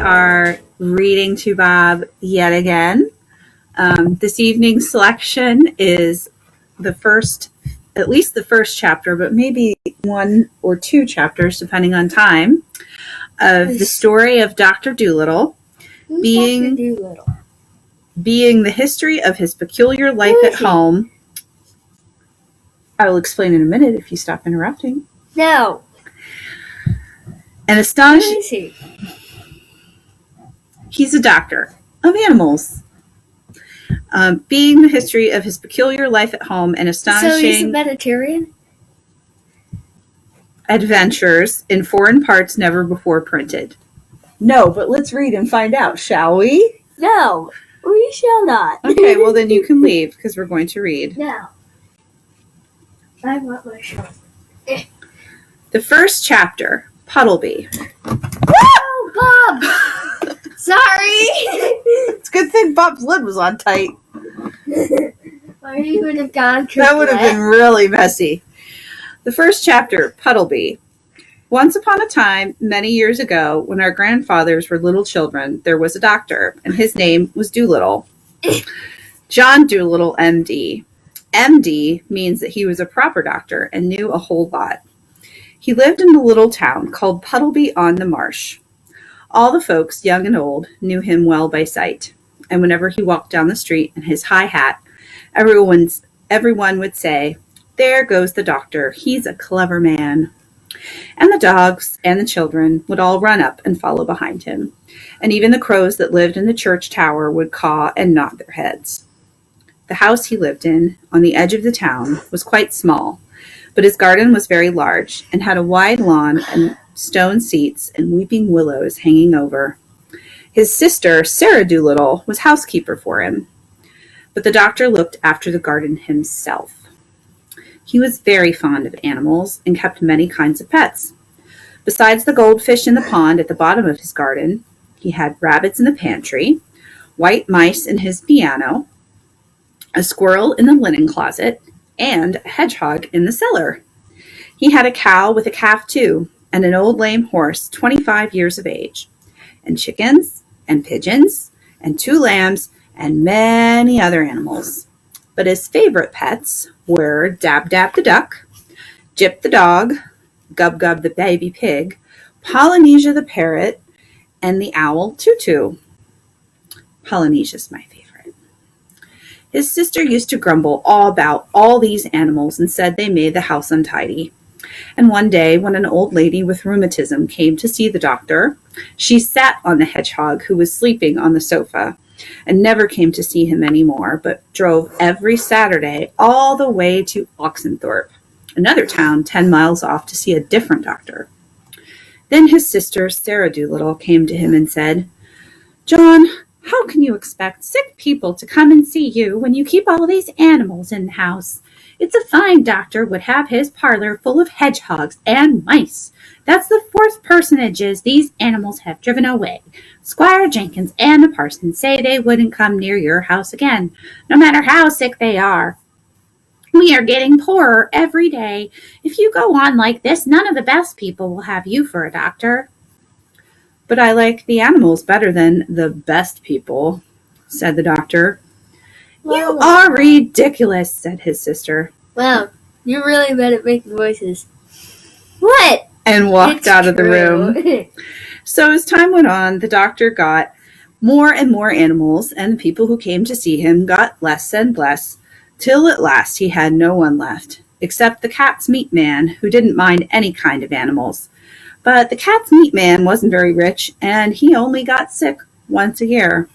are reading to Bob yet again. This evening's selection is at least the first chapter, but maybe one or two chapters, depending on time, of the story of Dr. Dolittle, being the history of his peculiar life at home. I will explain in a minute if you stop interrupting. No. And astonishing. Who is he? He's a doctor of animals. Being the history of his peculiar life at home and astonishing. So he's a vegetarian? Adventures in foreign parts never before printed. No, but let's read and find out, shall we? No, we shall not. Okay, well then you can leave because we're going to read. No. I want my shirt. The first chapter, Puddleby. Oh, Bob! Sorry! It's a good thing Bob's lid was on tight. Or he would have gone That would have been really messy. The first chapter, Puddleby. Once upon a time, many years ago, when our grandfathers were little children, there was a doctor, and his name was Dolittle. John Dolittle, M.D. M.D. means that he was a proper doctor and knew a whole lot. He lived in a little town called Puddleby on the Marsh. All the folks, young and old, knew him well by sight, and whenever he walked down the street in his high hat, everyone would say, "There goes the doctor, he's a clever man." And the dogs and the children would all run up and follow behind him, and even the crows that lived in the church tower would caw and nod their heads. The house he lived in, on the edge of the town, was quite small, but his garden was very large and had a wide lawn and stone seats and weeping willows hanging over. His sister, Sarah Dolittle, was housekeeper for him, but the doctor looked after the garden himself. He was very fond of animals and kept many kinds of pets. Besides the goldfish in the pond at the bottom of his garden, he had rabbits in the pantry, white mice in his piano, a squirrel in the linen closet, and a hedgehog in the cellar. He had a cow with a calf too, and an old lame horse 25 years of age, and chickens, and pigeons, and 2 lambs, and many other animals. But his favorite pets were Dab Dab the duck, Jip the dog, Gub Gub the baby pig, Polynesia the parrot, and the owl Tutu. Polynesia's my favorite. His sister used to grumble all about all these animals and said they made the house untidy. And one day, when an old lady with rheumatism came to see the doctor, she sat on the hedgehog who was sleeping on the sofa and never came to see him anymore, but drove every Saturday all the way to Oxenthorpe, another town 10 miles off, to see a different doctor. Then his sister, Sarah Dolittle, came to him and said, "John, how can you expect sick people to come and see you when you keep all these animals in the house? It's a fine doctor would have his parlor full of hedgehogs and mice. That's the 4th personages these animals have driven away. Squire Jenkins and the parson say they wouldn't come near your house again, no matter how sick they are. We are getting poorer every day. If you go on like this, none of the best people will have you for a doctor." "But I like the animals better than the best people," said the doctor. "You are ridiculous," said his sister. Wow, you're really bad at making voices. What? And walked out of the room. So as time went on, the doctor got more and more animals, and the people who came to see him got less and less, till at last he had no one left, except the cat's meat man, who didn't mind any kind of animals. But the cat's meat man wasn't very rich, and he only got sick once a year,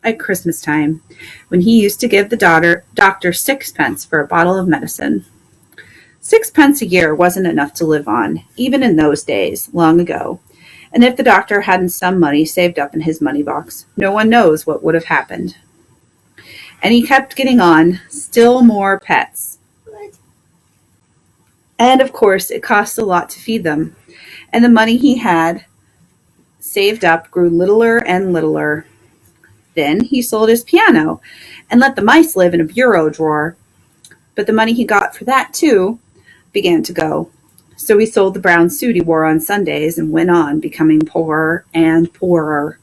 at Christmas time, when he used to give the doctor 6 pence for a bottle of medicine. 6 pence a year wasn't enough to live on, even in those days, long ago. And if the doctor hadn't some money saved up in his money box, no one knows what would have happened. And he kept getting on, still more pets. And of course, it cost a lot to feed them. And the money he had saved up grew littler and littler. Then he sold his piano and let the mice live in a bureau drawer. But the money he got for that, too, began to go. So he sold the brown suit he wore on Sundays and went on becoming poorer and poorer.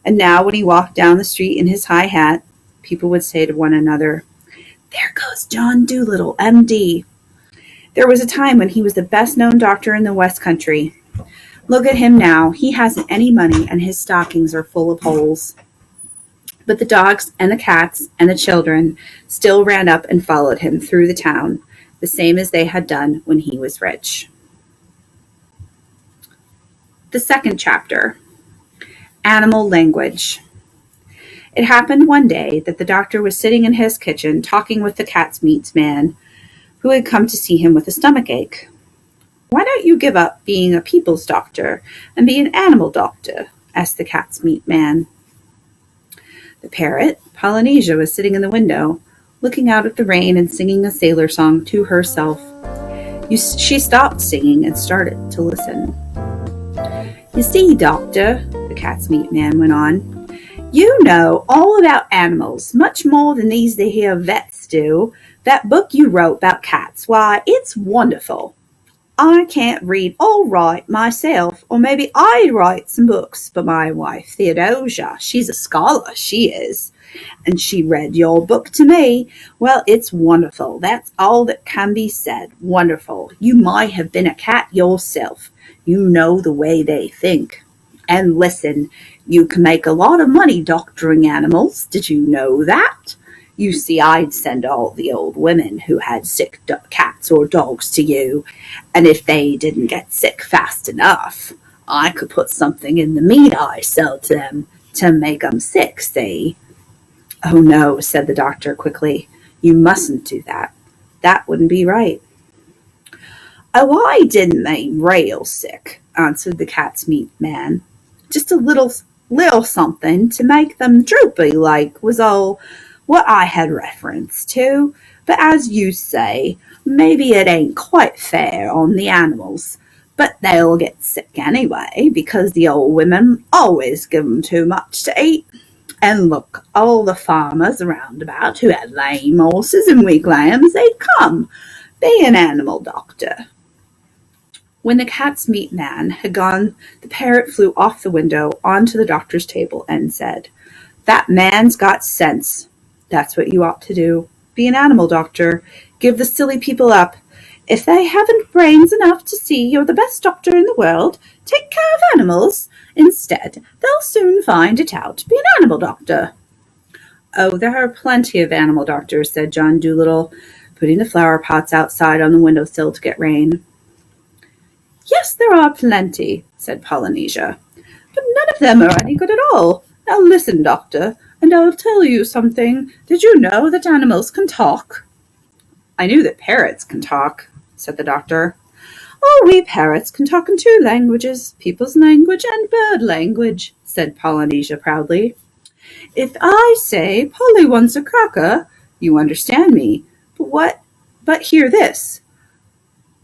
And now when he walked down the street in his high hat, people would say to one another, "There goes John Dolittle, M.D." There was a time when he was the best-known doctor in the West Country. Look at him now. He hasn't any money, and his stockings are full of holes. But the dogs and the cats and the children still ran up and followed him through the town, the same as they had done when he was rich. The second chapter, Animal Language. It happened one day that the doctor was sitting in his kitchen talking with the cat's meat man, who had come to see him with a stomach ache. "Why don't you give up being a people's doctor and be an animal doctor?" asked the cat's meat man. The parrot, Polynesia, was sitting in the window, looking out at the rain and singing a sailor song to herself. She stopped singing and started to listen. "You see, doctor," the cat's meat man went on, "you know all about animals, much more than these here vets do. That book you wrote about cats, why, it's wonderful. I can't read all right myself, or maybe I'd write some books, but my wife, Theodosia, she's a scholar, she is, and she read your book to me. Well, it's wonderful. That's all that can be said. Wonderful. You might have been a cat yourself. You know the way they think. And listen, you can make a lot of money doctoring animals. Did you know that? You see, I'd send all the old women who had sick cats or dogs to you, and if they didn't get sick fast enough, I could put something in the meat I sell to them to make 'em sick, see?" "Oh, no," said the doctor quickly. "You mustn't do that. That wouldn't be right." "Oh, I didn't mean real sick," answered the cat's meat man. "Just a little something to make them droopy like was all what I had reference to, but as you say, maybe it ain't quite fair on the animals, but they'll get sick anyway, because the old women always give 'em too much to eat. And look, all the farmers around about who had lame horses and weak lambs, they'd come, be an animal doctor." When the cat's meat man had gone, the parrot flew off the window onto the doctor's table and said, "That man's got sense. That's what you ought to do. Be an animal doctor. Give the silly people up. If they haven't brains enough to see you're the best doctor in the world, take care of animals. Instead, they'll soon find it out. Be an animal doctor." "Oh, there are plenty of animal doctors," said John Dolittle, putting the flower pots outside on the windowsill to get rain. "Yes, there are plenty," said Polynesia, "but none of them are any good at all. Now listen, doctor, and I'll tell you something. Did you know that animals can talk?" "I knew that parrots can talk," said the doctor. "Oh, we parrots can talk in 2 languages, people's language and bird language," said Polynesia proudly. "If I say Polly wants a cracker, you understand me. But hear this.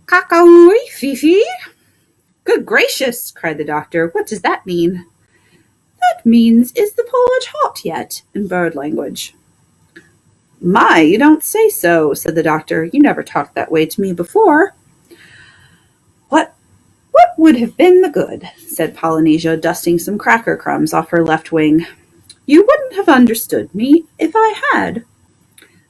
Cock-a-ooey, Fifi." "Good gracious," cried the doctor. "What does that mean?" "That means, is the porridge hot yet, in bird language." "My, you don't say so," said the doctor. "You never talked that way to me before." What would have been the good?" said Polynesia, dusting some cracker crumbs off her left wing. "You wouldn't have understood me if I had."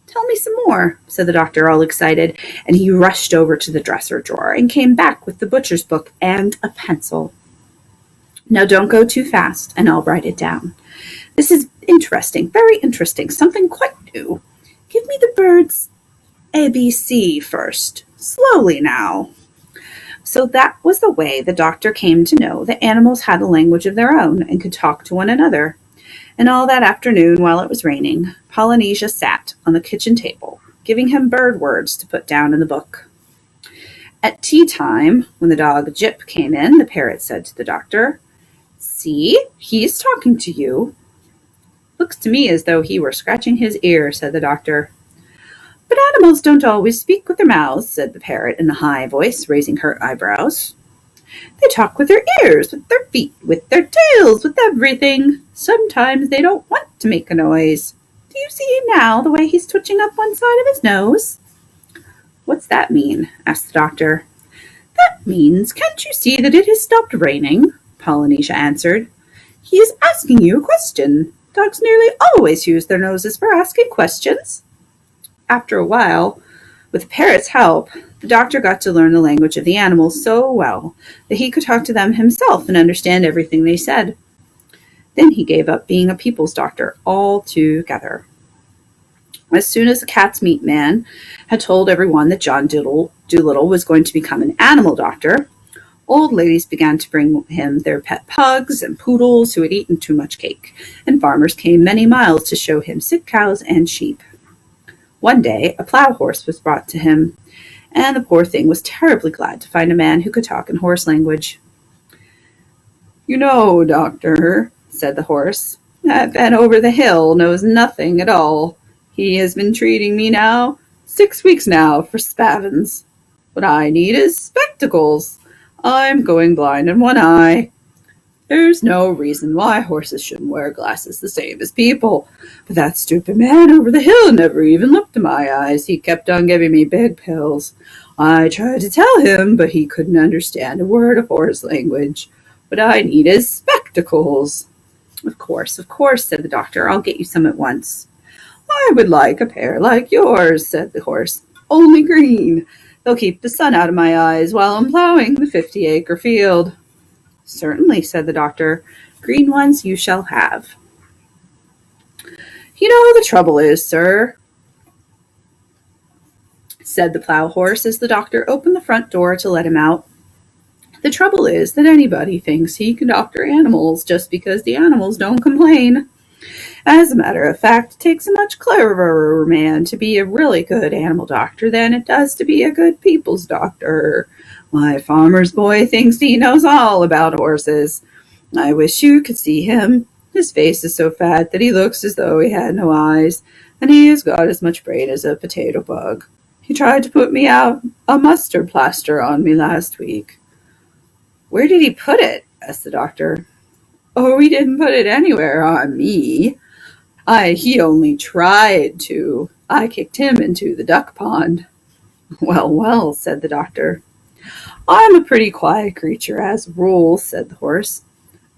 "Tell me some more," said the doctor, all excited, and he rushed over to the dresser drawer and came back with the butcher's book and a pencil. "Now don't go too fast, and I'll write it down. This is interesting, very interesting, something quite new. Give me the birds ABC first. Slowly now." So that was the way the doctor came to know that animals had a language of their own and could talk to one another. And all that afternoon, while it was raining, Polynesia sat on the kitchen table, giving him bird words to put down in the book. At tea time, when the dog Jip came in, the parrot said to the doctor, "See, he's talking to you." "Looks to me as though he were scratching his ear," said the doctor. "But animals don't always speak with their mouths," said the parrot in a high voice, raising her eyebrows. "They talk with their ears, with their feet, with their tails, with everything. Sometimes they don't want to make a noise. Do you see him now, the way he's twitching up one side of his nose?" "What's that mean?" asked the doctor. "That means, can't you see that it has stopped raining?" Polynesia answered. He is asking you a question. Dogs nearly always use their noses for asking questions. After a while, with the parrot's help, the doctor got to learn the language of the animals so well that he could talk to them himself and understand everything they said. Then he gave up being a people's doctor altogether. As soon as the cat's meat man had told everyone that John Dolittle was going to become an animal doctor, old ladies began to bring him their pet pugs and poodles who had eaten too much cake, and farmers came many miles to show him sick cows and sheep. One day, a plow horse was brought to him, and the poor thing was terribly glad to find a man who could talk in horse language. "You know, doctor," said the horse, "that man over the hill knows nothing at all. He has been treating me now 6 weeks now for spavins. What I need is spectacles. I'm going blind in one eye. There's no reason why horses shouldn't wear glasses the same as people. But that stupid man over the hill never even looked in my eyes. He kept on giving me big pills. I tried to tell him, but he couldn't understand a word of horse language. What I need is spectacles." Of course, said the doctor. "I'll get you some at once." "I would like a pair like yours," said the horse. "Only green. They'll keep the sun out of my eyes while I'm plowing the 50-acre field." "Certainly," said the doctor. "Green ones you shall have." "You know the trouble is, sir," said the plow horse as the doctor opened the front door to let him out. "The trouble is that anybody thinks he can doctor animals just because the animals don't complain. As a matter of fact, it takes a much cleverer man to be a really good animal doctor than it does to be a good people's doctor. My farmer's boy thinks he knows all about horses. I wish you could see him. His face is so fat that he looks as though he had no eyes, and he has got as much brain as a potato bug. He tried to put me out a mustard plaster on me last week." "Where did he put it?" asked the doctor. "Oh, he didn't put it anywhere on me. He only tried to. I kicked him into the duck pond." Well, said the doctor. "I'm a pretty quiet creature as a rule," said the horse.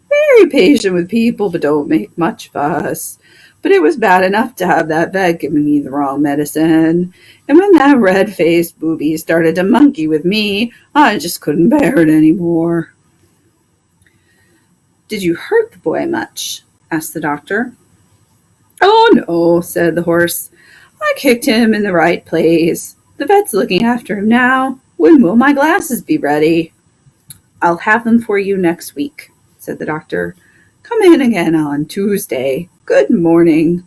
"Very patient with people, but don't make much fuss. But it was bad enough to have that vet giving me the wrong medicine. And when that red-faced booby started to monkey with me, I just couldn't bear it anymore." "Did you hurt the boy much?" asked the doctor. "Oh, no," said the horse. "I kicked him in the right place. The vet's looking after him now. When will my glasses be ready?" "I'll have them for you next week," said the doctor. "Come in again on Tuesday. Good morning."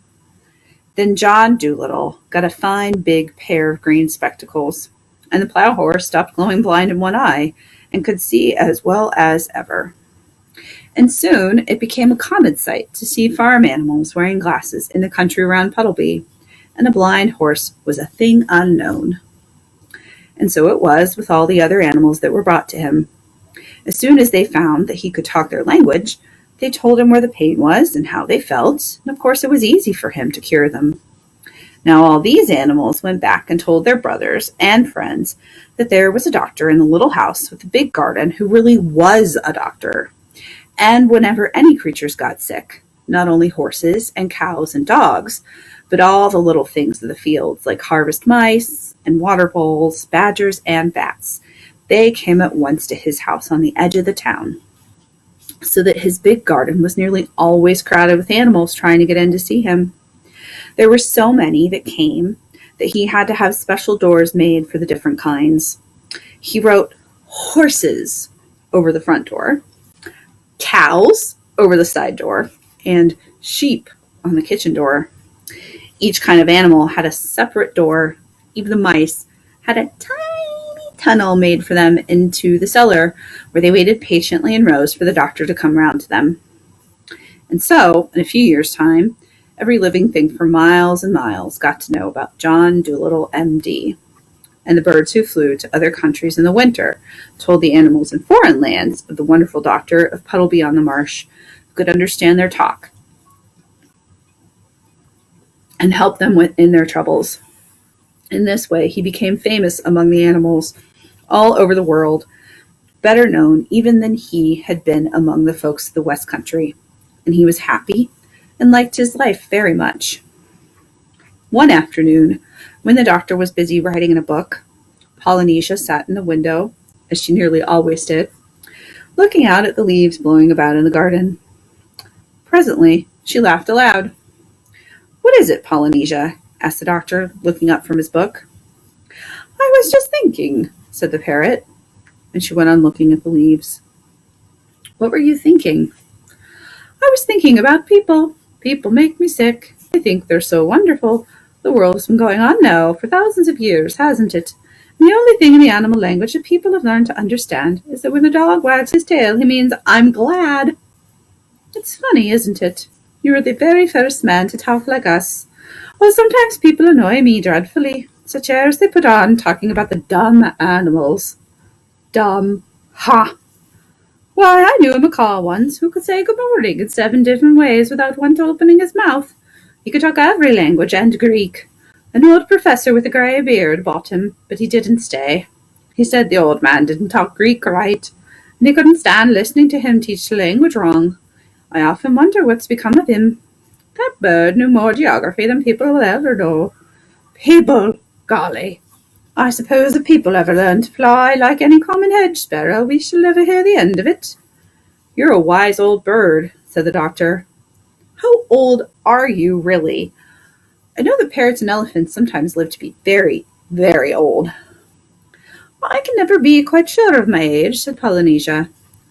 Then John Dolittle got a fine big pair of green spectacles, and the plow horse stopped going blind in one eye and could see as well as ever. And soon it became a common sight to see farm animals wearing glasses in the country around Puddleby, and a blind horse was a thing unknown. And so it was with all the other animals that were brought to him. As soon as they found that he could talk their language, they told him where the pain was and how they felt, and of course it was easy for him to cure them. Now all these animals went back and told their brothers and friends that there was a doctor in the little house with the big garden who really was a doctor. And whenever any creatures got sick, not only horses and cows and dogs, but all the little things of the fields like harvest mice and water voles, badgers and bats, they came at once to his house on the edge of the town, so that his big garden was nearly always crowded with animals trying to get in to see him. There were so many that came that he had to have special doors made for the different kinds. He wrote horses over the front door, cows over the side door, and sheep on the kitchen door. Each kind of animal had a separate door. Even the mice had a tiny tunnel made for them into the cellar, where they waited patiently in rows for the doctor to come round to them. And so, in a few years' time, every living thing for miles and miles got to know about John Dolittle, M.D., and the birds who flew to other countries in the winter told the animals in foreign lands of the wonderful doctor of Puddleby on the Marsh, who could understand their talk and help them in their troubles. In this way, he became famous among the animals all over the world, better known even than he had been among the folks of the West Country. and he was happy and liked his life very much. One afternoon, when the doctor was busy writing in a book, Polynesia sat in the window, as she nearly always did, looking out at the leaves blowing about in the garden. Presently, she laughed aloud. "What is it, Polynesia?" asked the doctor, looking up from his book. "I was just thinking," said the parrot, and she went on looking at the leaves. "What were you thinking?" "I was thinking about people. People make me sick. I think they're so wonderful. The world's been going on now for thousands of years, hasn't it? And the only thing in the animal language that people have learned to understand is that when a dog wags his tail, he means, 'I'm glad.' It's funny, isn't it? You're the very first man to talk like us. Well, sometimes people annoy me dreadfully. Such airs they put on, talking about the dumb animals." "Dumb? Ha! Why, I knew a macaw once who could say good morning in 7 different ways without once opening his mouth. He could talk every language and Greek. An old professor with a grey beard bought him, but he didn't stay. He said the old man didn't talk Greek right, and he couldn't stand listening to him teach the language wrong. I often wonder what's become of him. That bird knew more geography than people will ever know. People! Golly! I suppose if people ever learn to fly like any common hedge sparrow, we shall never hear the end of it." "You're a wise old bird," said the doctor. "How old are you, really? I know that parrots and elephants sometimes live to be very, very old." "I can never be quite sure of my age," said Polynesia.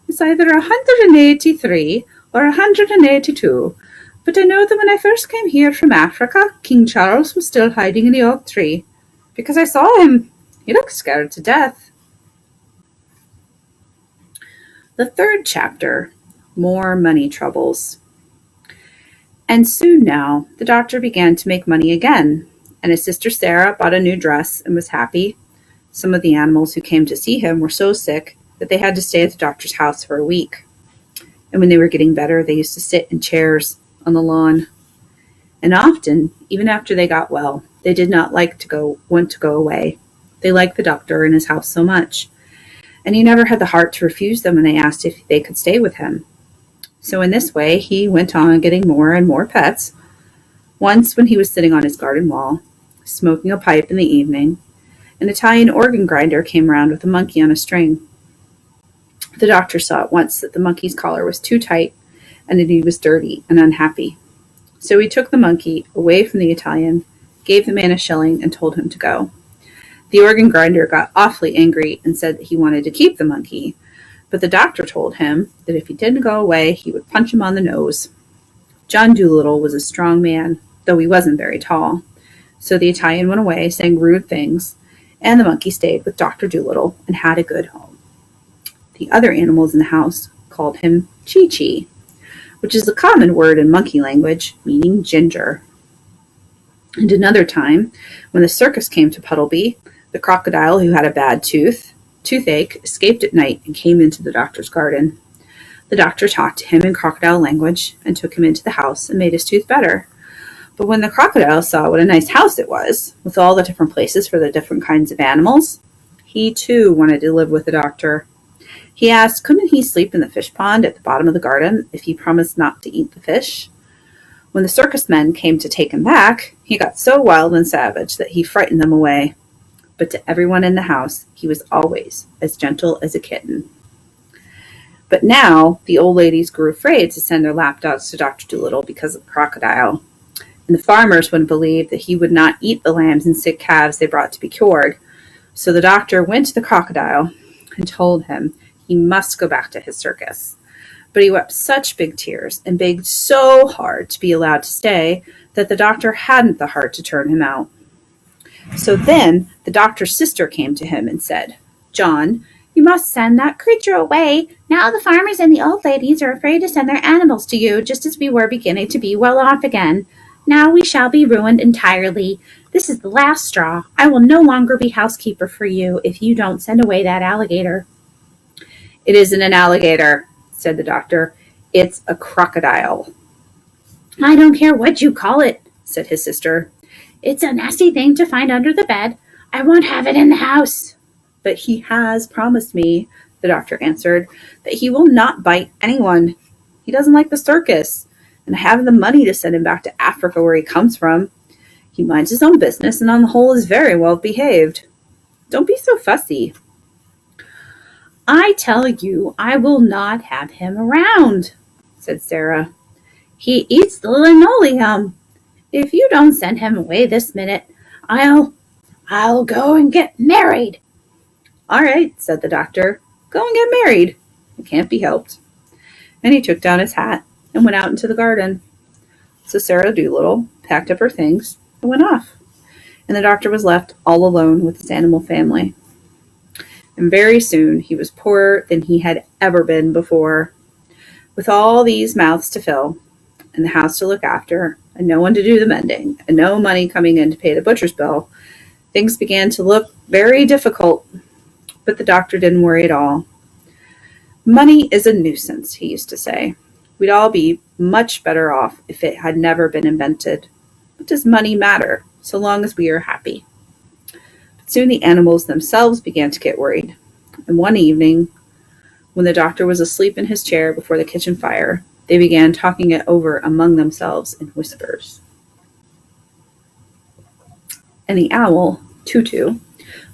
"It's either 183 or 182. But I know that when I first came here from Africa, King Charles was still hiding in the oak tree, because I saw him. He looked scared to death." The third chapter, More Money Troubles. And soon now, the doctor began to make money again, and his sister Sarah bought a new dress and was happy. Some of the animals who came to see him were so sick that they had to stay at the doctor's house for a week. And when they were getting better, they used to sit in chairs on the lawn. And often, even after they got well, they did not want to go away. They liked the doctor and his house so much, and he never had the heart to refuse them when they asked if they could stay with him. So in this way, he went on getting more and more pets. Once, when he was sitting on his garden wall, smoking a pipe in the evening, an Italian organ grinder came round with a monkey on a string. The doctor saw at once that the monkey's collar was too tight and that he was dirty and unhappy. So he took the monkey away from the Italian, gave the man a shilling, and told him to go. The organ grinder got awfully angry and said that he wanted to keep the monkey, but the doctor told him that if he didn't go away, he would punch him on the nose. John Dolittle was a strong man, though he wasn't very tall. So the Italian went away, saying rude things, and the monkey stayed with Dr. Dolittle and had a good home. The other animals in the house called him Chi-Chi, which is a common word in monkey language, meaning ginger. And another time, when the circus came to Puddleby, the crocodile who had a bad toothache, escaped at night and came into the doctor's garden. The doctor talked to him in crocodile language and took him into the house and made his tooth better. But when the crocodile saw what a nice house it was, with all the different places for the different kinds of animals, he too wanted to live with the doctor. He asked, couldn't he sleep in the fish pond at the bottom of the garden if he promised not to eat the fish? When the circus men came to take him back, he got so wild and savage that he frightened them away. But to everyone in the house, he was always as gentle as a kitten. But now, the old ladies grew afraid to send their lapdogs to Dr. Dolittle because of the crocodile. And the farmers wouldn't believe that he would not eat the lambs and sick calves they brought to be cured. So the doctor went to the crocodile and told him he must go back to his circus. But he wept such big tears and begged so hard to be allowed to stay that the doctor hadn't the heart to turn him out. So then the doctor's sister came to him and said, "John, you must send that creature away. Now the farmers and the old ladies are afraid to send their animals to you, just as we were beginning to be well off again. Now we shall be ruined entirely. This is the last straw. I will no longer be housekeeper for you if you don't send away that alligator." "It isn't an alligator," said the doctor. "It's a crocodile." "I don't care what you call it," said his sister. "It's a nasty thing to find under the bed. I won't have it in the house." "But he has promised me," the doctor answered, "that he will not bite anyone." He doesn't like the circus, and I haven't the money to send him back to Africa where he comes from. He minds his own business and on the whole is very well behaved. Don't be so fussy." "I tell you, I will not have him around," said Sarah. "He eats the linoleum. If you don't send him away this minute, I'll go and get married." "All right," said the doctor. "Go and get married. It can't be helped." And he took down his hat and went out into the garden. So Sarah Dolittle packed up her things and went off. And the doctor was left all alone with his animal family. And very soon he was poorer than he had ever been before. With all these mouths to fill, and the house to look after, and no one to do the mending, and no money coming in to pay the butcher's bill, things began to look very difficult. But the doctor didn't worry at all. "Money is a nuisance," he used to say. "We'd all be much better off if it had never been invented. What does money matter, so long as we are happy?" But soon the animals themselves began to get worried. And one evening, when the doctor was asleep in his chair before the kitchen fire, they began talking it over among themselves in whispers. And the owl, Tutu,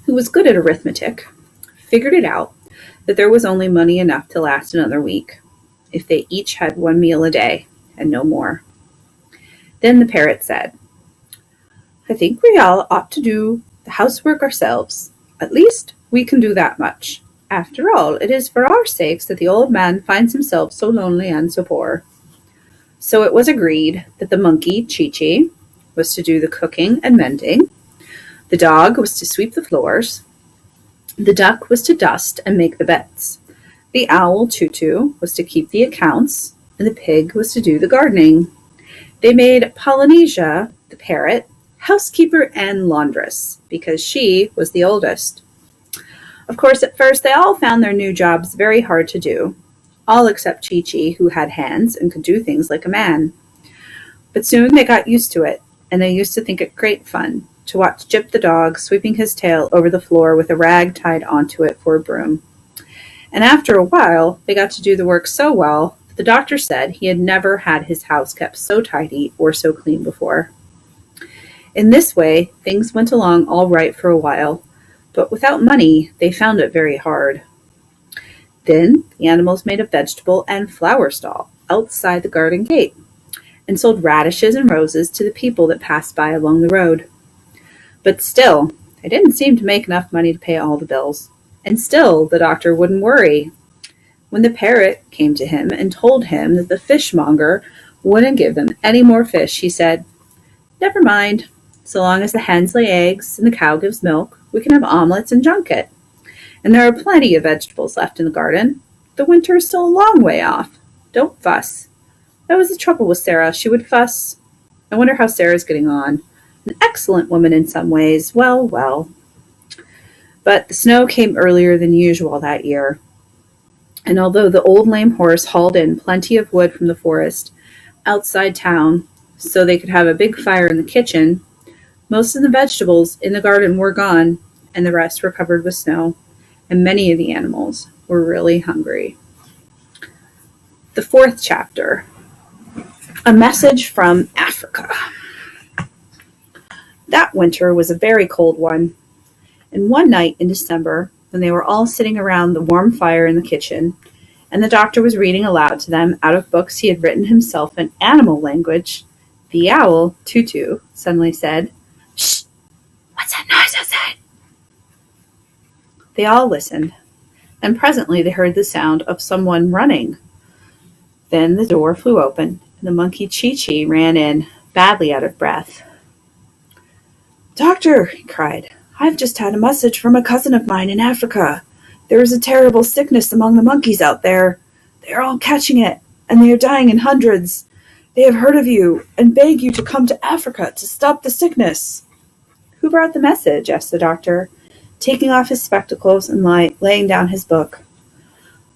who was good at arithmetic, figured it out that there was only money enough to last another week, if they each had 1 meal a day, and no more. Then the parrot said, "I think we all ought to do the housework ourselves. At least we can do that much. After all, it is for our sakes that the old man finds himself so lonely and so poor." So it was agreed that the monkey, Chi-Chi, was to do the cooking and mending, the dog was to sweep the floors, the duck was to dust and make the beds, the owl, Tutu, was to keep the accounts, and the pig was to do the gardening. They made Polynesia, the parrot, housekeeper and laundress, because she was the oldest. Of course, at first they all found their new jobs very hard to do, all except Chi-Chi, who had hands and could do things like a man. But soon they got used to it, and they used to think it great fun to watch Jip the dog sweeping his tail over the floor with a rag tied onto it for a broom. And after a while, they got to do the work so well that the doctor said he had never had his house kept so tidy or so clean before. In this way, things went along all right for a while, but without money, they found it very hard. Then the animals made a vegetable and flower stall outside the garden gate, and sold radishes and roses to the people that passed by along the road. But still, they didn't seem to make enough money to pay all the bills. And still, the doctor wouldn't worry. When the parrot came to him and told him that the fishmonger wouldn't give them any more fish, he said, "Never mind. So long as the hens lay eggs and the cow gives milk, we can have omelets and junket. And there are plenty of vegetables left in the garden. The winter is still a long way off. Don't fuss." That was the trouble with Sarah. She would fuss. I wonder how Sarah's getting on. An excellent woman in some ways. Well, well. But the snow came earlier than usual that year. And although the old lame horse hauled in plenty of wood from the forest outside town so they could have a big fire in the kitchen, most of the vegetables in the garden were gone, and the rest were covered with snow, and many of the animals were really hungry. The 4th chapter, A Message from Africa. That winter was a very cold one, and one night in December, when they were all sitting around the warm fire in the kitchen, and the doctor was reading aloud to them out of books he had written himself in animal language, the owl, Tutu, suddenly said, "Shh! What's that noise outside?" They all listened, and presently they heard the sound of someone running. Then the door flew open, and the monkey Chi-Chi ran in, badly out of breath. "Doctor," he cried, "I've just had a message from a cousin of mine in Africa. There is a terrible sickness among the monkeys out there. They are all catching it, and they are dying in hundreds. They have heard of you, and beg you to come to Africa to stop the sickness." "Who brought the message?" asked the doctor, taking off his spectacles and laying down his book.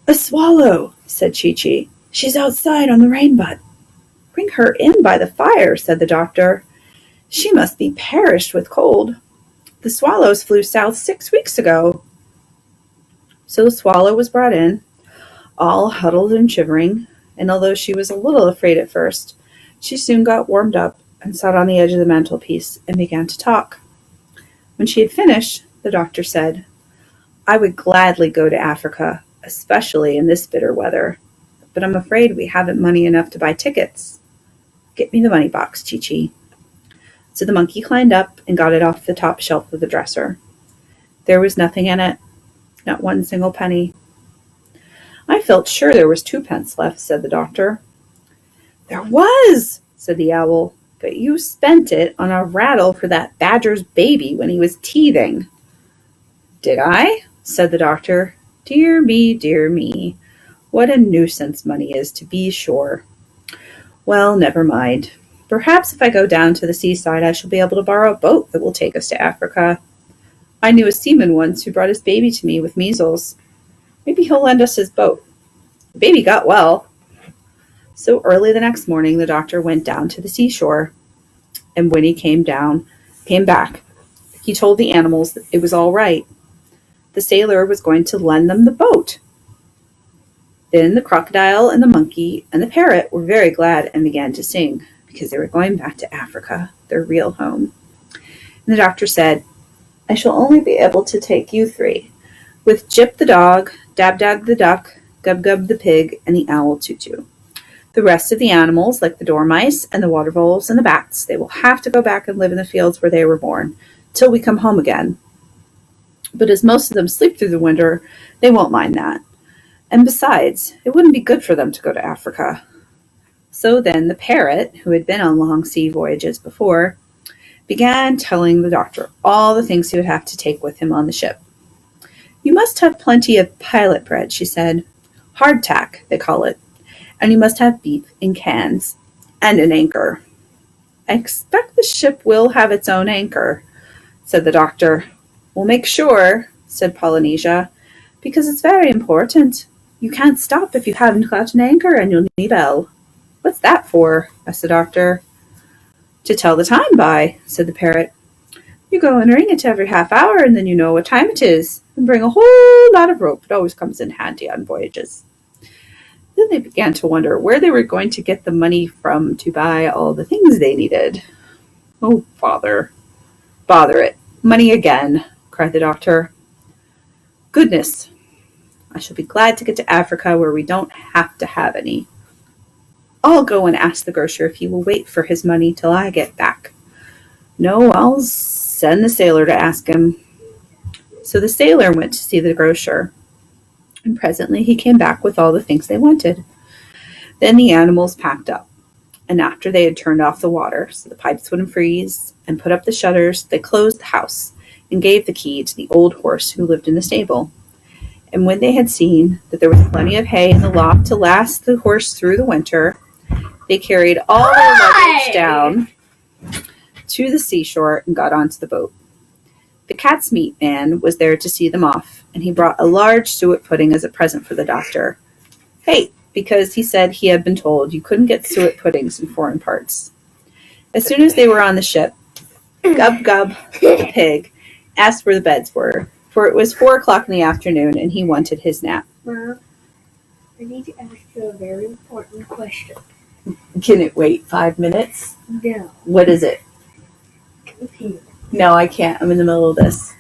"A swallow," said Chi-Chi. "She's outside on the rainbutt." "Bring her in by the fire," said the doctor. "She must be perished with cold. The swallows flew south 6 weeks ago." So the swallow was brought in, all huddled and shivering, and although she was a little afraid at first, she soon got warmed up and sat on the edge of the mantelpiece and began to talk. When she had finished, the doctor said, "I would gladly go to Africa, especially in this bitter weather, but I'm afraid we haven't money enough to buy tickets. Get me the money box, Chi-Chi." So the monkey climbed up and got it off the top shelf of the dresser. There was nothing in it, not one single penny. "I felt sure there was 2 pence left," said the doctor. "There was," said the owl, "but you spent it on a rattle for that badger's baby when he was teething." "Did I?" said the doctor. Dear me, what a nuisance money is, to be sure. Well, never mind. Perhaps if I go down to the seaside I shall be able to borrow a boat that will take us to Africa. I knew a seaman once who brought his baby to me with measles. Maybe he'll lend us his boat. The baby got well." So early the next morning the doctor went down to the seashore, and when he came back, he told the animals that it was all right. The sailor was going to lend them the boat. Then the crocodile and the monkey and the parrot were very glad and began to sing, because they were going back to Africa, their real home. And the doctor said, "I shall only be able to take you 3, with Jip the dog, Dab Dab the duck, Gub Gub the pig, and the owl Tutu. The rest of the animals, like the dormice and the water voles and the bats, they will have to go back and live in the fields where they were born, till we come home again. But as most of them sleep through the winter, they won't mind that. And besides, it wouldn't be good for them to go to Africa." So then the parrot, who had been on long sea voyages before, began telling the doctor all the things he would have to take with him on the ship. "You must have plenty of pilot bread," she said. "Hardtack, they call it. And you must have beef in cans, and an anchor." "I expect the ship will have its own anchor," said the doctor. "We'll make sure," said Polynesia, "because it's very important. You can't stop if you haven't got an anchor, and you'll need a bell." "What's that for?" asked the doctor. "To tell the time by," said the parrot. "You go and ring it every half hour, and then you know what time it is. And bring a whole lot of rope. It always comes in handy on voyages." Then they began to wonder where they were going to get the money from to buy all the things they needed. "Oh, bother it. Money again," cried the doctor. "Goodness, I shall be glad to get to Africa where we don't have to have any. I'll go and ask the grocer if he will wait for his money till I get back. No, I'll send the sailor to ask him." So the sailor went to see the grocer, and presently he came back with all the things they wanted. Then the animals packed up, and after they had turned off the water so the pipes wouldn't freeze and put up the shutters, they closed the house and gave the key to the old horse who lived in the stable. And when they had seen that there was plenty of hay in the loft to last the horse through the winter, they carried all their luggage down to the seashore and got onto the boat. The cat's meat man was there to see them off, and he brought a large suet pudding as a present for the doctor. Hey, because he said he had been told you couldn't get suet puddings in foreign parts. As soon as they were on the ship, Gub Gub, the pig, asked where the beds were, for it was 4 o'clock in the afternoon, and he wanted his nap. Mom, I need to ask you a very important question. Can it wait 5 minutes? No. What is it? Come here. No, I can't. I'm in the middle of this.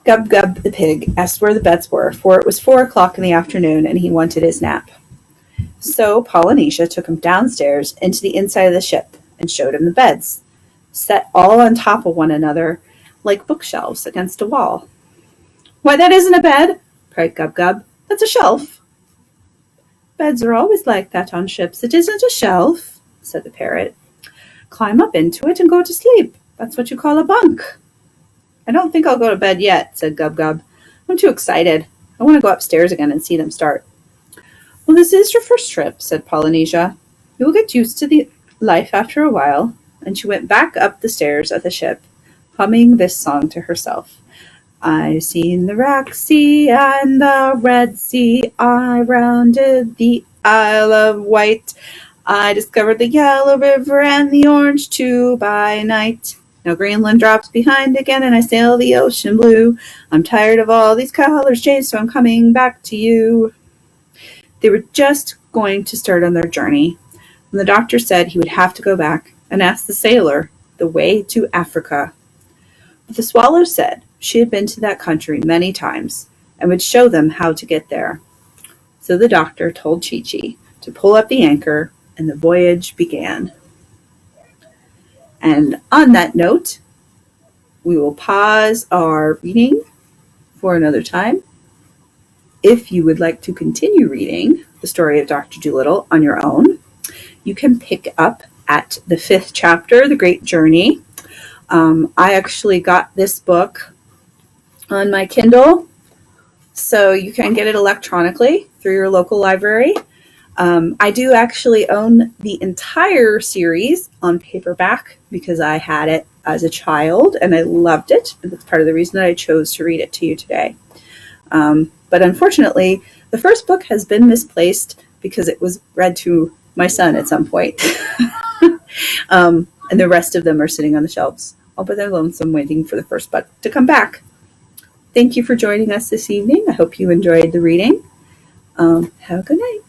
Gub Gub the pig asked where the beds were, for it was 4 o'clock in the afternoon, and he wanted his nap. So Polynesia took him downstairs into the inside of the ship and showed him the beds, set all on top of one another like bookshelves against a wall. "Why, that isn't a bed!" cried Gub Gub. "That's a shelf." "Beds are always like that on ships. It isn't a shelf," said the parrot. "Climb up into it and go to sleep. That's what you call a bunk." "I don't think I'll go to bed yet," said Gub Gub. "I'm too excited. I want to go upstairs again and see them start." "Well, this is your first trip," said Polynesia. "You will get used to the life after a while." And she went back up the stairs of the ship, humming this song to herself. "I've seen the Rock Sea and the Red Sea. I rounded the Isle of Wight. I discovered the Yellow River and the Orange too by night. Now Greenland drops behind again and I sail the ocean blue. I'm tired of all these colors changed, so I'm coming back to you." They were just going to start on their journey when the doctor said he would have to go back and ask the sailor the way to Africa. But the swallow said she had been to that country many times and would show them how to get there. So the doctor told Chi-Chi to pull up the anchor, and the voyage began. And on that note, we will pause our reading for another time. If you would like to continue reading the story of Dr. Dolittle on your own, you can pick up at the 5th chapter, The Great Journey. I actually got this book on my Kindle, so you can get it electronically through your local library. I do actually own the entire series on paperback because I had it as a child and I loved it. And that's part of the reason that I chose to read it to you today. But unfortunately, the first book has been misplaced because it was read to my son at some point. And the rest of them are sitting on the shelves, all by their lonesome, waiting for the first book to come back. Thank you for joining us this evening. I hope you enjoyed the reading. Have a good night.